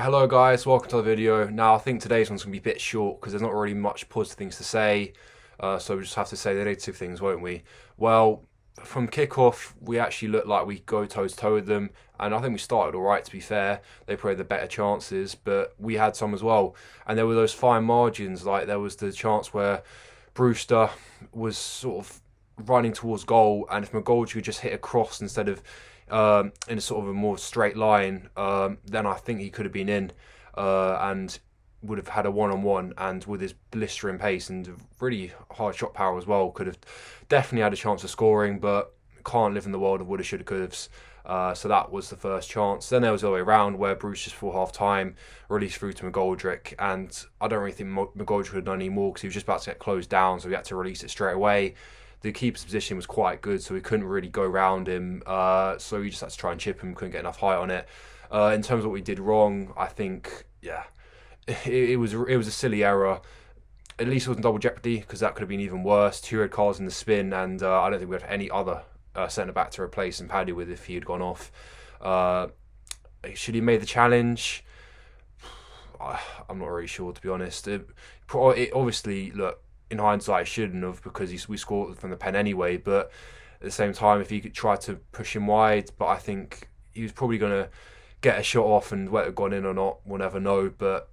Hello guys, welcome to the video. Now I think today's one's going to be a bit short because there's not really much positive things to say, so we just have to say the negative things, won't we? Well, from kickoff we actually looked like we go toe to toe with them, and I think we started alright to be fair. They probably had the better chances, but we had some as well, and there were those fine margins. Like there was the chance where Brewster was sort of running towards goal, and if McGoldrick could just hit a cross instead of in a sort of a more straight line, then I think he could have been in and would have had a one-on-one, and with his blistering pace and really hard shot power as well, could have definitely had a chance of scoring, but can't live in the world of woulda, shoulda, could haves. So that was the first chance. Then there was the other way around where Bruce just for half time released through to McGoldrick, and I don't really think McGoldrick could have done any more because he was just about to get closed down, so he had to release it straight away. The keeper's position was quite good, so we couldn't really go around him. So we just had to try and chip him. Couldn't get enough height on it. In terms of what we did wrong, I think it was a silly error. At least it wasn't double jeopardy, because that could have been even worse. 2 red cards in the spin, and I don't think we have any other centre back to replace Paddy with if he had gone off. Should he have made the challenge? I'm not really sure, to be honest. It obviously, look, in hindsight, it shouldn't have, because we scored from the pen anyway. But at the same time, if he could try to push him wide, but I think he was probably going to get a shot off, and whether it gone in or not, we'll never know. But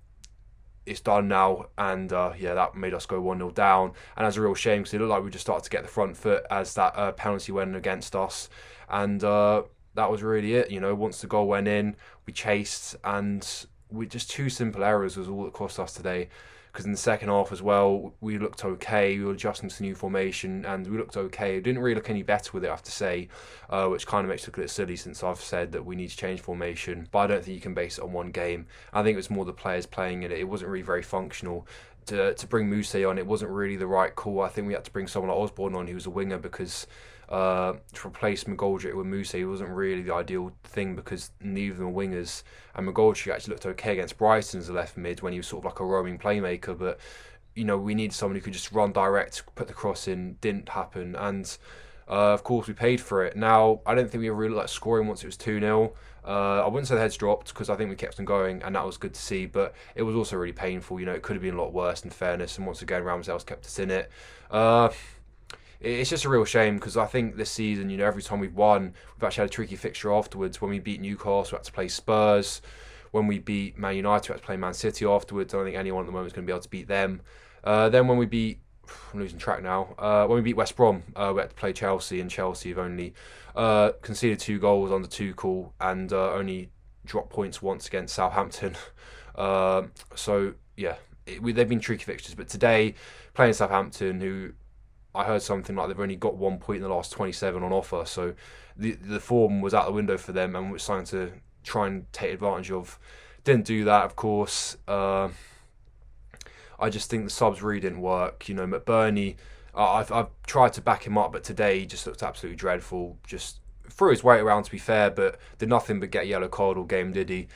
it's done now, and that made us go 1-0 down. And that's a real shame, because it looked like we just started to get the front foot as that penalty went against us. And that was really it. Once the goal went in, we chased, and we just 2 simple errors was all that cost us today. Because in the second half as well, we looked okay. We were adjusting to the new formation, and we looked okay. It didn't really look any better with it, I have to say, which kind of makes it look a bit silly, since I've said that we need to change formation. But I don't think you can base it on one game. I think it was more the players playing in it. It wasn't really very functional. To bring Muse on, it wasn't really the right call. I think we had to bring someone like Osborne on, who was a winger, because to replace McGoldrick with Muse wasn't really the ideal thing, because neither of them are wingers. And McGoldrick actually looked okay against Brighton as a left mid when he was sort of like a roaming playmaker, but we needed someone who could just run direct, put the cross in. Didn't happen, and of course we paid for it. Now I don't think we really like scoring once it was 2-0. I wouldn't say the heads dropped, because I think we kept them going, and that was good to see, but it was also really painful. It could have been a lot worse, in fairness, and once again Ramsdale's kept us in it. It's just a real shame, because I think this season, every time we've won, we've actually had a tricky fixture afterwards. When we beat Newcastle, we had to play Spurs. When we beat Man United, we had to play Man City afterwards. I don't think anyone at the moment is going to be able to beat them. Then when we beat, I'm losing track now, when we beat West Brom, we had to play Chelsea, and Chelsea have only conceded 2 goals under Tuchel, and only dropped points once against Southampton. So yeah, they've been tricky fixtures, but today, playing Southampton, who I heard something like they've only got 1 point in the last 27 on offer, so the form was out the window for them, and was starting to try and take advantage of. Didn't do that, of course. I just think the subs really didn't work. McBurney, I've tried to back him up, but today he just looked absolutely dreadful. Just threw his weight around, to be fair, but did nothing but get a yellow card all game, did he?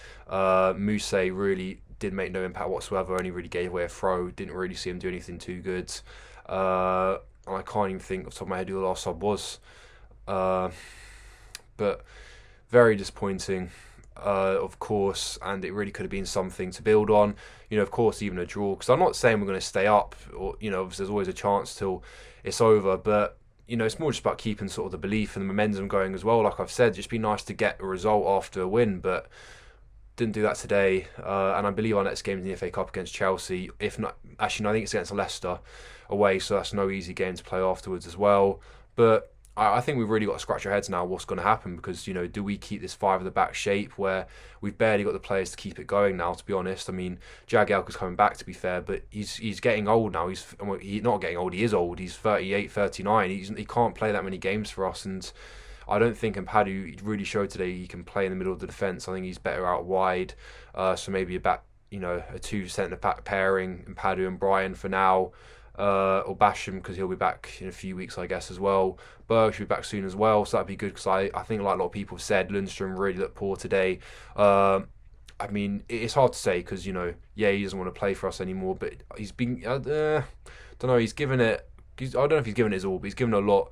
Muse really did make no impact whatsoever, only really gave away a throw. Didn't really see him do anything too good. I can't even think off the top of my head who the last sub was. But very disappointing, of course, and it really could have been something to build on. Of course, even a draw, because I'm not saying we're going to stay up, or, there's always a chance till it's over, but, it's more just about keeping sort of the belief and the momentum going as well. Like I've said, just be nice to get a result after a win, but didn't do that today. And I believe our next game is in the FA Cup against Chelsea. If not, actually, no, I think it's against Leicester away, so that's no easy game to play afterwards as well. But I think we've really got to scratch our heads now what's going to happen, because, do we keep this 5 at the back shape where we've barely got the players to keep it going now, to be honest. I mean, Jagielka's coming back, to be fair, but he's getting old now. He's not getting old, he is old. He's 38, 39. He can't play that many games for us, and I don't think Mpadu really showed today he can play in the middle of the defence. I think he's better out wide, so maybe a 2 centre-back pairing, Mpadu and Brian for now. Or Basham, because he'll be back in a few weeks, I guess, as well. Berg should be back soon as well, so that'd be good, because I think, like a lot of people have said, Lundstrom really looked poor today. I mean, it's hard to say, because, he doesn't want to play for us anymore, but he's been, I don't know, he's given it don't know if he's given his all, but he's given a lot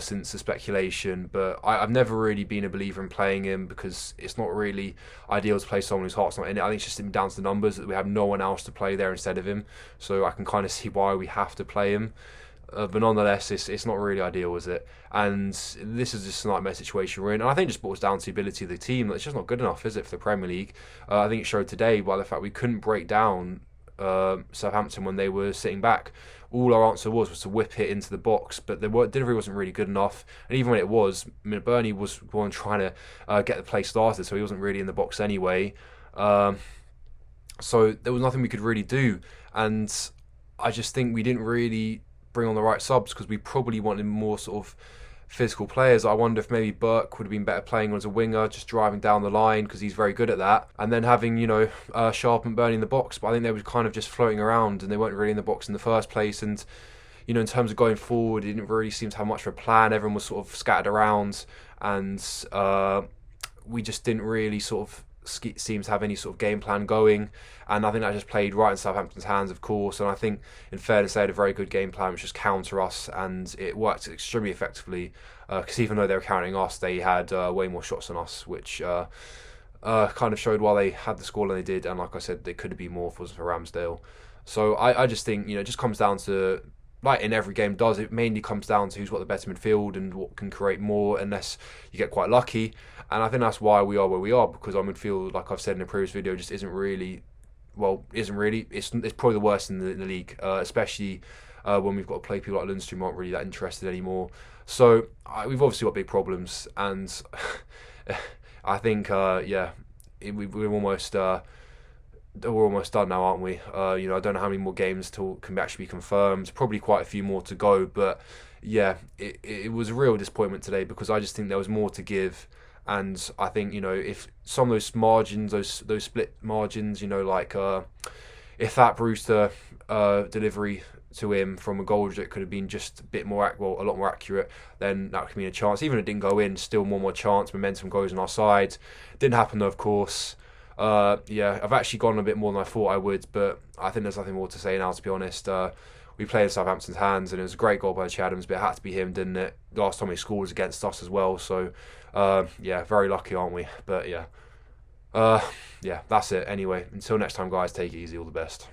since the speculation. But I've never really been a believer in playing him because it's not really ideal to play someone whose heart's not in it. I think it's just down to the numbers that we have no one else to play there instead of him. So I can kind of see why we have to play him. But nonetheless, it's not really ideal, is it? And this is just a nightmare situation we're in. And I think it just boils down to the ability of the team. It's just not good enough, is it, for the Premier League? I think it showed today by the fact we couldn't break down Southampton when they were sitting back. All our answer was to whip it into the box, but the delivery wasn't really good enough. And even when it was, I mean, Bernie was one trying to get the play started, so he wasn't really in the box anyway. So there was nothing we could really do. And I just think we didn't really bring on the right subs because we probably wanted more sort of physical players. I wonder if maybe Burke would have been better playing as a winger, just driving down the line because he's very good at that, and then having Sharp and Burnley in the box. But I think they were kind of just floating around and they weren't really in the box in the first place. And in terms of going forward, it didn't really seem to have much of a plan. Everyone was sort of scattered around, and we just didn't really sort of seem to have any sort of game plan going, and I think that just played right in Southampton's hands, of course. And I think, in fairness, they had a very good game plan which just counter us, and it worked extremely effectively because even though they were countering us, they had way more shots than us, which kind of showed why they had the scoreline they did. And like I said, they could have been more if it wasn't for Ramsdale. So I just think it just comes down to, like in every game does, it mainly comes down to who's got the better midfield and what can create more, unless you get quite lucky. And I think that's why we are where we are, because our midfield, like I've said in a previous video, just isn't really. It's probably the worst in the league, especially when we've got to play people like Lundstrom who aren't really that interested anymore. So we've obviously got big problems, and I think we're almost done now, aren't we? I don't know how many more games till can actually be confirmed. Probably quite a few more to go, but yeah, it was a real disappointment today because I just think there was more to give. And I think, if some of those margins, those split margins, like if that Brewster delivery to him from a goal that could have been just a bit more, a lot more accurate, then that could mean a chance. Even if it didn't go in, still more chance. Momentum goes on our side. Didn't happen though, of course. I've actually gone a bit more than I thought I would, but I think there's nothing more to say now, to be honest. We played in Southampton's hands, and it was a great goal by Che Adams, but it had to be him, didn't it? Last time he scored was against us as well, so very lucky, aren't we? But that's it. Anyway, until next time, guys, take it easy. All the best.